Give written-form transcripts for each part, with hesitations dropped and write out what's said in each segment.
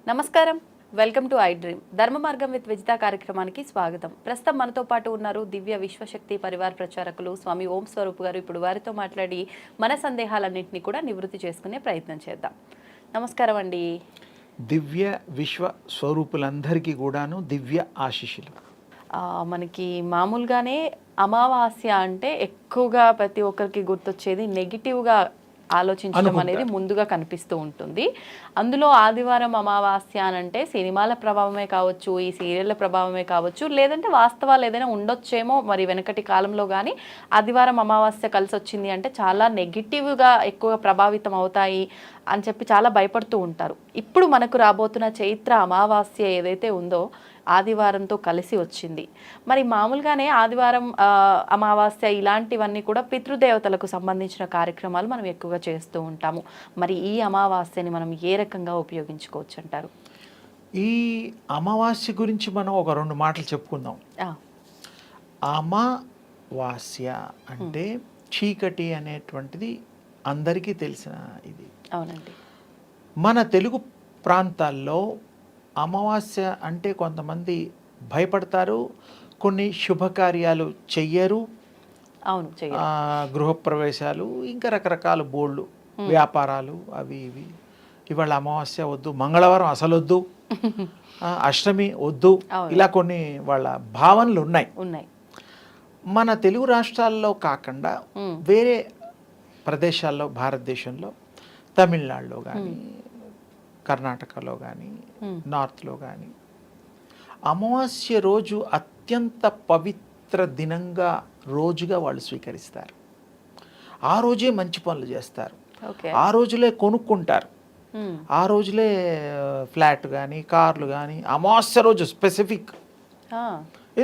నమస్కారం, welcome to I dream. ధర్మ మార్గం విత్ విజిత కార్యక్రమానికి స్వాగతం. ప్రస్తుతం మనతో పాటు ఉన్నారు దివ్య విశ్వశక్తి పరివార్ ప్రచారకులు స్వామి ఓం స్వరూప్ గారు. ఇప్పుడు వారితో మాట్లాడి మన సందేహాలన్నింటినీ కూడా నివృత్తి చేసుకునే ప్రయత్నం చేద్దాం. నమస్కారం అండి. దివ్య విశ్వ స్వరూపులందరికీ కూడాను దివ్య ఆశీస్సులు. మనకి మామూలుగానే అమావాస్య అంటే ఎక్కువగా ప్రతి ఒక్కరికి గుర్తొచ్చేది నెగిటివ్గా ఆలోచించడం అనేది ముందుగా కనిపిస్తూ ఉంటుంది. అందులో ఆదివారం అమావాస్య అని అంటే సినిమాల ప్రభావమే కావచ్చు, ఈ సీరియళ్ళ ప్రభావమే కావచ్చు, లేదంటే వాస్తవాలు ఏదైనా ఉండొచ్చేమో. మరి వెనకటి కాలంలో కానీ ఆదివారం అమావాస్య కలిసి వచ్చింది అంటే చాలా నెగిటివ్గా ఎక్కువగా ప్రభావితం అవుతాయి అని చెప్పి చాలా భయపడుతూ ఉంటారు. ఇప్పుడు మనకు రాబోతున్న చైత్ర అమావాస్య ఏదైతే ఉందో ఆదివారంతో కలిసి వచ్చింది. మరి మామూలుగానే ఆదివారం అమావాస్య ఇలాంటివన్నీ కూడా పితృదేవతలకు సంబంధించిన కార్యక్రమాలు మనం ఎక్కువగా చేస్తూ ఉంటాము. మరి ఈ అమావాస్యని మనం ఏ రకంగా ఉపయోగించుకోవచ్చు అంటారు? ఈ అమావాస్య గురించి మనం ఒక 2 మాటలు చెప్పుకుందాం. అమావాస్య అంటే చీకటి అనేటువంటిది అందరికీ తెలిసిన ఇది. అవునండి. మన తెలుగు ప్రాంతాల్లో అమావాస్య అంటే కొంతమంది భయపడతారు, కొన్ని శుభకార్యాలు చెయ్యరు. అవును, గృహప్రవేశాలు, ఇంకా రకరకాల బోళ్ళు, వ్యాపారాలు అవి ఇవి. ఇవాళ అమావాస్య వద్దు, మంగళవారం అసలు వద్దు, అష్టమి వద్దు, ఇలా కొన్ని వాళ్ళ భావనలు ఉన్నాయి. మన తెలుగు రాష్ట్రాల్లో కాకుండా వేరే ప్రదేశాల్లో, భారతదేశంలో తమిళనాడులో కానీ, కర్ణాటకలో కానీ, నార్త్లో కానీ అమావాస్య రోజు అత్యంత పవిత్ర దినంగా, రోజుగా వాళ్ళు స్వీకరిస్తారు. ఆ రోజే మంచి పనులు చేస్తారు, ఆ రోజులే కొనుక్కుంటారు, ఆ రోజులే ఫ్లాట్ కానీ, కార్లు కానీ అమావాస్య రోజు స్పెసిఫిక్.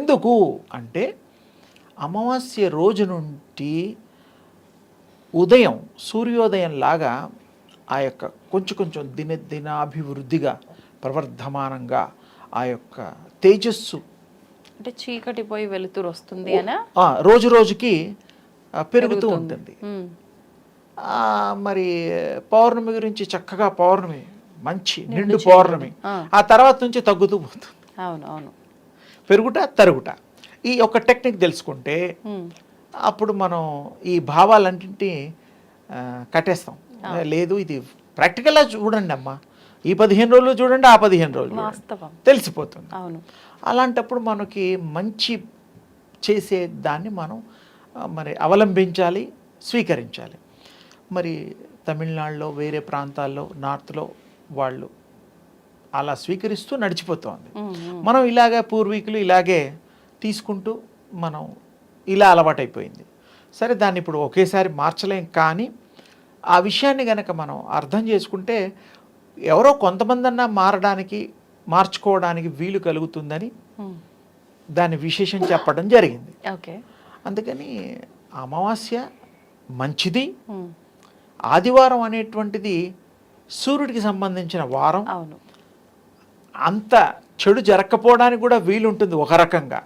ఎందుకు అంటే అమావాస్య రోజు నుండి ఉదయం సూర్యోదయం లాగా ఆ యొక్క కొంచెం దినాభివృద్ధిగా, ప్రవర్ధమానంగా ఆ యొక్క తేజస్సు అంటే చీకటి పోయి వెలుతురు వస్తుంది అని రోజు రోజుకి పెరుగుతూ ఉంటుంది. మరి పౌర్ణమి గురించి చక్కగా, పౌర్ణమి మంచి నిండు పౌర్ణమి, ఆ తర్వాత నుంచి తగ్గుతూ పోతుంది. అవును, పెరుగుట తరుగుట. ఈ ఒక టెక్నిక్ తెలుసుకుంటే అప్పుడు మనం ఈ భావాలన్నింటినీ కట్టేస్తాం. లేదు, ఇది ప్రాక్టికల్గా చూడండి అమ్మా, ఈ 15 రోజులు చూడండి, ఆ 15 రోజులు తెలిసిపోతుంది. అవును. అలాంటప్పుడు మనకి మంచి చేసే దాన్ని మనం మరి అవలంబించాలి, స్వీకరించాలి. మరి తమిళనాడులో, వేరే ప్రాంతాల్లో, నార్త్లో వాళ్ళు అలా స్వీకరిస్తూ నడిచిపోతుంది. మనం ఇలాగే పూర్వీకులు ఇలాగే తీసుకుంటూ మనం ఇలా అలవాటైపోయింది. సరే, దాన్ని ఇప్పుడు ఒకేసారి మార్చలేం, కానీ ఆ విషయాన్ని కనుక మనం అర్థం చేసుకుంటే ఎవరో కొంతమంది అన్నా మార్చుకోవడానికి వీలు కలుగుతుందని దాని విశేషం చెప్పడం జరిగింది. అందుకని అమావాస్య మంచిది. ఆదివారం అనేటువంటిది సూర్యుడికి సంబంధించిన వారం. అంత చెడు జరగకపోవడానికి కూడా వీలుంటుంది. ఒక రకంగా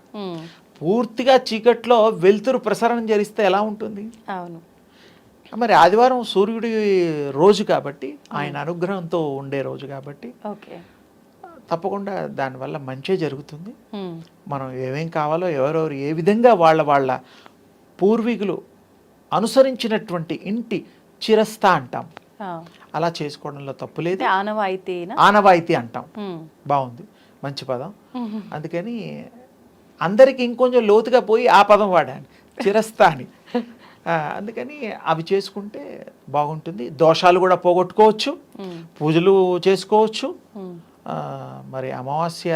పూర్తిగా చీకట్లో వెలుతురు ప్రసరణ జరిస్తే ఎలా ఉంటుంది? అవును. మరి ఆదివారం సూర్యుడి రోజు కాబట్టి, ఆయన అనుగ్రహంతో ఉండే రోజు కాబట్టి తప్పకుండా దానివల్ల మంచే జరుగుతుంది. మనం ఏమేం కావాలో, ఎవరెవరు ఏ విధంగా వాళ్ళ పూర్వీకులు అనుసరించినటువంటి ఇంటి చిరస్థ అంటాం, అలా చేసుకోవడంలో తప్పు లేదు. ఆనవాయితీ అంటాం. బాగుంది, మంచి పదం. అందుకని అందరికి ఇంకొంచెం లోతుగా పోయి ఆ పదం వాడాను, చిరస్థ అని. అందుకని అవి చేసుకుంటే బాగుంటుంది. దోషాలు కూడా పోగొట్టుకోవచ్చు, పూజలు చేసుకోవచ్చు. మరి అమావాస్య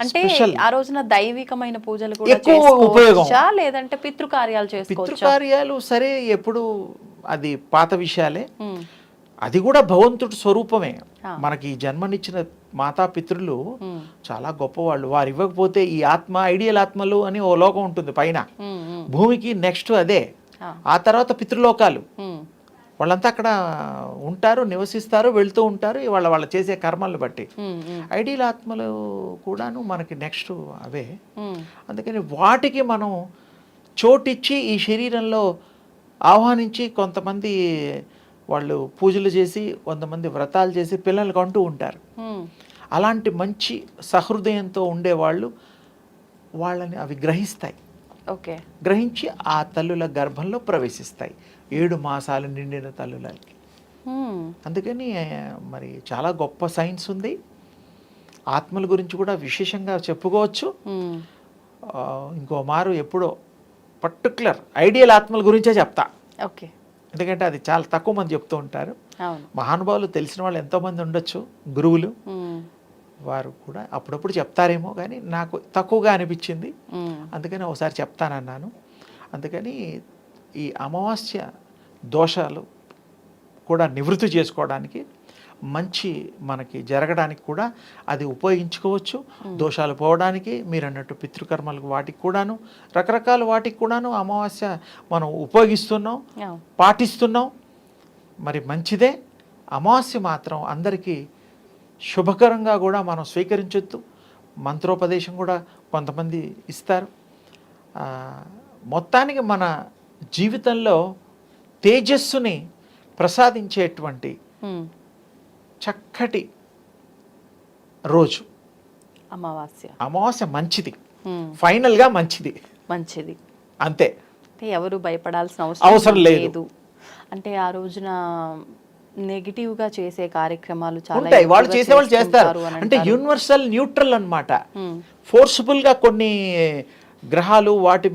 అంటే ఆ రోజున దైవికమైన పూజలు కూడా ఎక్కువ ఉపయోగం, లేదంటే పితృకార్యాలు చేసుకోవచ్చు. పితృకార్యాలు సరే, ఎప్పుడు అది పాత విషయాలే. అది కూడా భగవంతుడి స్వరూపమే. మనకి జన్మనిచ్చిన మాతాపితృలు చాలా గొప్పవాళ్ళు. వారు ఇవ్వకపోతే ఈ ఆత్మ, ఐడియల్ ఆత్మలు అని ఓ లోకం ఉంటుంది పైన భూమికి, నెక్స్ట్ అదే. ఆ తర్వాత పితృలోకాలు. వాళ్ళంతా అక్కడ ఉంటారు, నివసిస్తారు, వెళ్తూ ఉంటారు, వాళ్ళ చేసే కర్మలను బట్టి. ఐడియల్ ఆత్మలు కూడాను మనకి నెక్స్ట్ అవే. అందుకని వాటికి మనం చోటిచ్చి ఈ శరీరంలో ఆహ్వానించి కొంతమంది వాళ్ళు పూజలు చేసి కొంతమంది వ్రతాలు చేసి పిల్లలకు అంటూ ఉంటారు. అలాంటి మంచి సహృదయంతో ఉండేవాళ్ళు వాళ్ళని అవి గ్రహిస్తాయి. ఓకే, గ్రహించి ఆ తల్లుల గర్భంలో ప్రవేశిస్తాయి 7 మాసాలు నిండిన తల్లులకి. అందుకని మరి చాలా గొప్ప సైన్స్ ఉంది. ఆత్మల గురించి కూడా విశేషంగా చెప్పుకోవచ్చు. ఇంకో మారు ఎప్పుడో పర్టికులర్ ఐడియల్ ఆత్మల గురించే చెప్తా. ఓకే, ఎందుకంటే అది చాలా తక్కువ మంది చెప్తూ ఉంటారు. మహానుభావులు తెలిసిన వాళ్ళు ఎంతోమంది ఉండొచ్చు, గురువులు, వారు కూడా అప్పుడప్పుడు చెప్తారేమో, కానీ నాకు తక్కువగా అనిపించింది. అందుకని ఒకసారి చెప్తానన్నాను. అందుకని ఈ అమావాస్య దోషాలు కూడా నివృత్తి చేసుకోవడానికి, మంచి మనకి జరగడానికి కూడా అది ఉపయోగించుకోవచ్చు. దోషాలు పోవడానికి మీరు అన్నట్టు పితృకర్మలకు వాటికి కూడాను, రకరకాల వాటికి కూడాను అమావాస్య మనం ఉపయోగిస్తున్నాం, పాటిస్తున్నాం. మరి మంచిదే. అమావాస్య మాత్రం అందరికీ శుభకరంగా కూడా మనం స్వీకరించొద్దు. మంత్రోపదేశం కూడా కొంతమంది ఇస్తారు. మొత్తానికి మన జీవితంలో తేజస్సుని ప్రసాదించేటువంటి చక్కటి రోజు అమావాస్య. మంచిది, ఫైనల్గా మంచిది అంతే. అంటే ఎవరు భయపడాల్సిన అవసరం లేదు. అంటే ఆ రోజున నెగిటివ్గా చేసే కార్యక్రమాలు చాలా ఉంటాయి, వాళ్ళు చేసేవాళ్ళు చేస్తారు. అంటే యూనివర్సల్ న్యూట్రల్ అన్నమాట. ఫోర్స్ఫుల్గా కొన్ని గ్రహాలు వాటి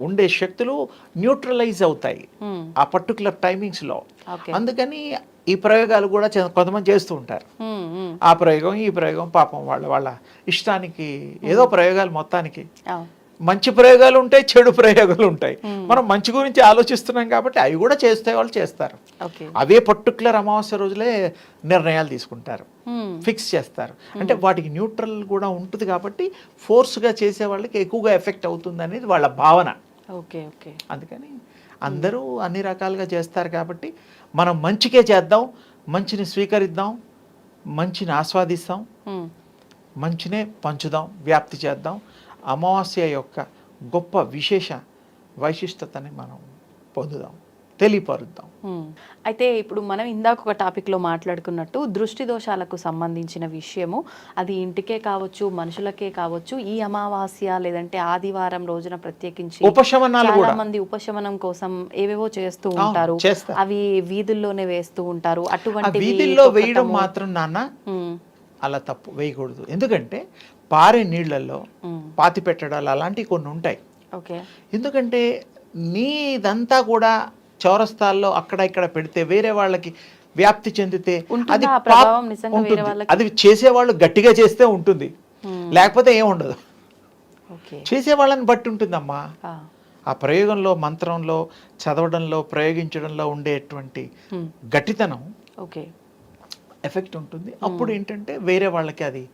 ఉండే శక్తులు న్యూట్రలైజ్ అవుతాయి ఆ పర్టికులర్ టైమింగ్స్లో. అందుకని ఈ ప్రయోగాలు కూడా కొంతమంది చేస్తూ ఉంటారు. ఆ ప్రయోగం ఈ ప్రయోగం పాపం వాళ్ళ ఇష్టానికి ఏదో ప్రయోగాలు. మొత్తానికి మంచి ప్రయోగాలు ఉంటాయి, చెడు ప్రయోగాలు ఉంటాయి. మనం మంచి గురించి ఆలోచిస్తున్నాం కాబట్టి అవి కూడా చేస్తే వాళ్ళు చేస్తారు. అవే పర్టికులర్ అమావాస్య రోజులే నిర్ణయాలు తీసుకుంటారు, ఫిక్స్ చేస్తారు. అంటే వాటికి న్యూట్రల్ కూడా ఉంటుంది కాబట్టి ఫోర్స్గా చేసే వాళ్ళకి ఎక్కువగా ఎఫెక్ట్ అవుతుంది అనేది వాళ్ళ భావన. అందుకని అందరూ అన్ని రకాలుగా చేస్తారు కాబట్టి మనం మంచికే చేద్దాం, మంచిని స్వీకరిద్దాం, మంచిని ఆస్వాదిస్తాం, మంచినే పంచుదాం, వ్యాప్తి చేద్దాం. అమావాస్య యొక్క గొప్ప విశేష వైశిష్టతని మనం పొందుదాం, తెలియపరుద్దాం. అయితే ఇప్పుడు మనం ఇందాక ఒక టాపిక్లో మాట్లాడుకున్నట్టు దృష్టి దోషాలకు సంబంధించిన విషయము, అది ఇంటికే కావచ్చు, మనుషులకే కావచ్చు, ఈ అమావాస్య లేదంటే ఆదివారం రోజున ప్రత్యేకించి చాలా మంది ఉపశమనం కోసం ఏవేవో చేస్తూ ఉంటారు. అవి వీధుల్లోనే వేస్తూ ఉంటారు. అటువంటి వీధుల్లో వేయడం మాత్రం నాన్న అలా తప్పు, వేయకూడదు. ఎందుకంటే పారే నీళ్లలో పాతి పెట్టడాలు అలాంటివి కొన్ని ఉంటాయి. ఎందుకంటే నీదంతా కూడా చౌరస్తాల్లో అక్కడ ఇక్కడ పెడితే వేరే వాళ్ళకి వ్యాప్తి చెందితే అది అది చేసేవాళ్ళు గట్టిగా చేస్తే ఉంటుంది, లేకపోతే ఏముండదు. చేసేవాళ్ళని బట్టి ఉంటుందమ్మా. ఆ ప్రయోగంలో, మంత్రంలో, చదవడంలో, ప్రయోగించడంలో ఉండేటువంటి గట్టితనం ఎఫెక్ట్ ఉంటుంది. అప్పుడు ఏంటంటే వేరే వాళ్ళకి అది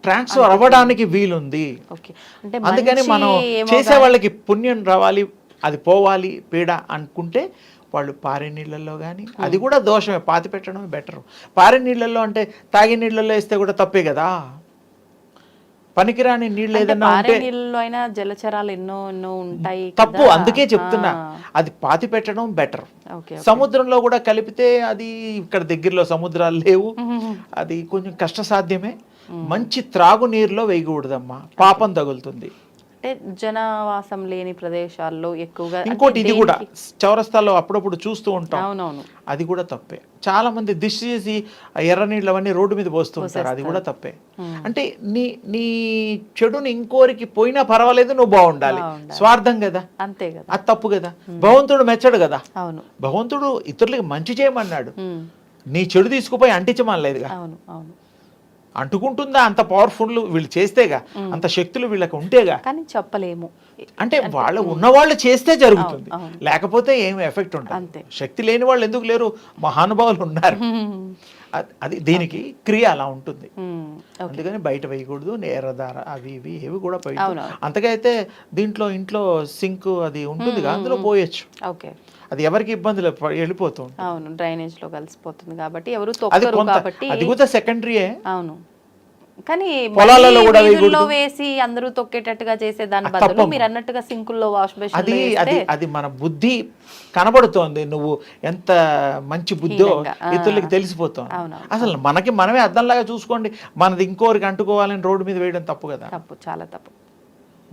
ట్రాన్స్ఫర్ అవ్వడానికి వీలుంది. అందుకని మనం చేసే వాళ్ళకి పుణ్యం రావాలి, అది పోవాలి పీడ అనుకుంటే వాళ్ళు పారే నీళ్ళల్లో కానీ, అది కూడా దోషమే, పాతి పెట్టడమే బెటరు. పారే నీళ్ళల్లో అంటే తాగే నీళ్ళల్లో వేస్తే కూడా తప్పే కదా. పనికిరాని నీళ్ళు ఏదన్నా ఉంటే జలచరాలు ఎన్నో ఉంటాయి, తప్పు. అందుకే చెప్తున్నా, అది పాతి పెట్టడం బెటర్. సముద్రంలో కూడా కలిపితే అది ఇక్కడ దగ్గరలో సముద్రాలు లేవు, అది కొంచెం కష్టసాధ్యమే. మంచి త్రాగునీరులో వేయకూడదమ్మా, పాపం తగులుతుంది. అంటే జనవాసం లేని ప్రదేశాల్లో ఎక్కువగా. ఇంకోటి ఇది కూడా చౌరస్తాల్లో అప్పుడప్పుడు చూస్తూ ఉంటాం, అది కూడా తప్పే. చాలా మంది దిష్టి చేసి ఎర్ర నీళ్ళు అవన్నీ రోడ్డు మీద పోస్తూ ఉంటారు, అది కూడా తప్పే. అంటే నీ చెడుని ఇంకోరికి పోయినా పర్వాలేదు, నువ్వు బాగుండాలి, స్వార్థం కదా, అంతే కదా, అది తప్పు కదా. భగవంతుడు మెచ్చడు కదా. భగవంతుడు ఇతరులకి మంచి చేయమన్నాడు, నీ చెడు తీసుకుపోయి అంటించమనలేదుగా. అంటుకుంటుందా? అంత పవర్ఫుల్ వీళ్ళు చేస్తేగా, అంత శక్తులు వీళ్ళకి ఉంటేగా. కానీ చెప్పలేము, అంటే వాళ్ళు ఉన్నవాళ్ళు చేస్తే జరుగుతుంది, లేకపోతే ఏమి ఎఫెక్ట్ ఉంటుంది. శక్తి లేని వాళ్ళు ఎందుకు లేరు, మహానుభావులు ఉన్నారు. అది దీనికి క్రియ అలా ఉంటుంది. అందుకని బయట వేయకూడదు, ఎర్రదార అవి ఇవి ఏవి కూడా పోయి. అంతకైతే దీంట్లో ఇంట్లో సింక్ అది ఉంటుంది, అందులో పోయొచ్చు. అది ఎవరికి ఇబ్బందులు వెళ్ళిపోతుంది. అవును, డ్రైనేజ్ లో కలిసిపోతుంది కాబట్టి ఎవరు తొక్కరు కాబట్టి అది కూడా సెకండరీయే. అవును, కానీ పొలాలలో కూడా వీధుల్లో వేసి అందరూ తొక్కేటట్టుగా చేసే దాని బదులు మీరు అన్నట్టుగా సింకుల్లో వాష్ బేసిన్ అది అది అది మన బుద్ధి కనబడుతోంది, నువ్వు ఎంత మంచి బుద్ధో ఇతరులకి తెలిసిపోతాం. అసలు మనకి మనమే అద్దంలాగా చూసుకోండి, మనది ఇంకోరికి అంటుకోవాలని రోడ్డు మీద వేయడం తప్పు కదా. తప్పు, చాలా తప్పు.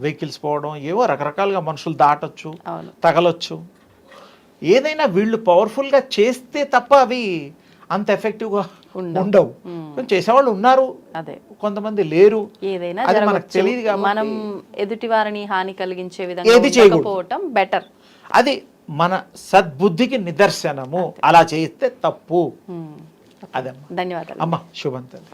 వెహికల్స్ పోవడం, ఏవో రకరకాలుగా మనుషులు దాటొచ్చు, తగలొచ్చు. ఏదైనా వీళ్ళు పవర్ఫుల్గా చేస్తే తప్ప అవి అంత ఎఫెక్టివ్గా ఉండవు. చేసేవాళ్ళు ఉన్నారు, అదే కొంతమంది లేరు. ఏదైనా అది మనకు తెలియదు కాబట్టి మనం ఎదుటి వారిని హాని కలిగించే విధంగా ఉండకపోవటం బెటర్. అది మన సద్బుద్ధికి నిదర్శనము. అలా చేస్తే తప్పు. అదమ్మా. ధన్యవాదాలు అమ్మా. శుభం తల్లి.